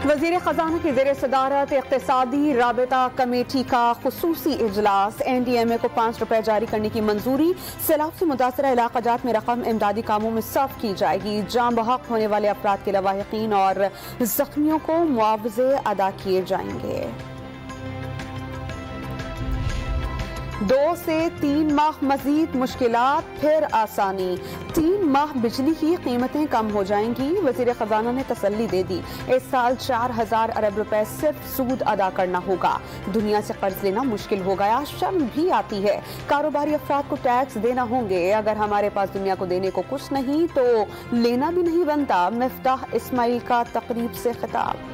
وزیر خزانہ کی زیر صدارت اقتصادی رابطہ کمیٹی کا خصوصی اجلاس، NDMA کو 5 روپے جاری کرنے کی منظوری، سیلاب سے متاثرہ علاقہ جات میں رقم امدادی کاموں میں صرف کی جائے گی، جاں بحق ہونے والے افراد کے لواحقین اور زخمیوں کو معاوضے ادا کیے جائیں گے۔ 2 سے 3 ماہ مزید مشکلات پھر آسانی، 3 ماہ بجلی کی قیمتیں کم ہو جائیں گی، وزیر خزانہ نے تسلی دے دی۔ اس سال 4000 ارب روپے صرف سود ادا کرنا ہوگا، دنیا سے قرض لینا مشکل ہو گیا، شرم بھی آتی ہے، کاروباری افراد کو ٹیکس دینا ہوں گے، اگر ہمارے پاس دنیا کو دینے کو کچھ نہیں تو لینا بھی نہیں بنتا، مفتاح اسماعیل کا تقریب سے خطاب۔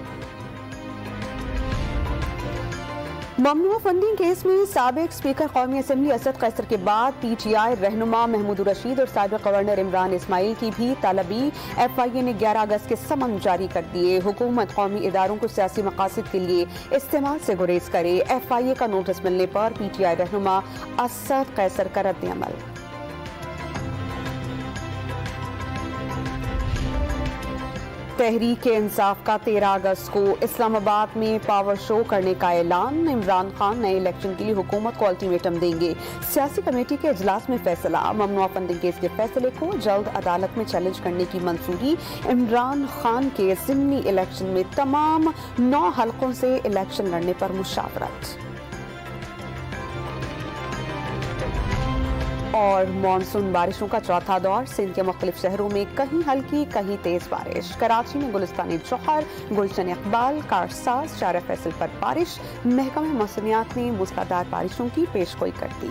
ممنوع فنڈنگ کیس میں سابق اسپیکر قومی اسمبلی اسد قیصر کے بعد PTI رہنما محمود الرشید اور سابق گورنر عمران اسماعیل کی بھی طلبی FIA نے 11 اگست کے سمن جاری کر دیے۔ حکومت قومی اداروں کو سیاسی مقاصد کے لیے استعمال سے گریز کرے، FIA کا نوٹس ملنے پر PTI رہنما اسد قیصر کا رد عمل۔ تحریک انصاف کا 13 اگست کو اسلام آباد میں پاور شو کرنے کا اعلان، عمران خان نئے الیکشن کے لیے حکومت کو الٹیمیٹم دیں گے، سیاسی کمیٹی کے اجلاس میں فیصلہ، ممنوع فنڈنگ کیس کے فیصلے کو جلد عدالت میں چیلنج کرنے کی منظوری، عمران خان کے ضمنی الیکشن میں تمام 9 حلقوں سے الیکشن لڑنے پر مشاورت۔ اور مانسون بارشوں کا چوتھا دور، سندھ کے مختلف شہروں میں کہیں ہلکی کہیں تیز بارش، کراچی میں گلستان جوہر، گلشن اقبال، کارساز، شارع فیصل پر بارش، محکمہ موسمیات نے موسلادھار بارشوں کی پیش گوئی کر دی۔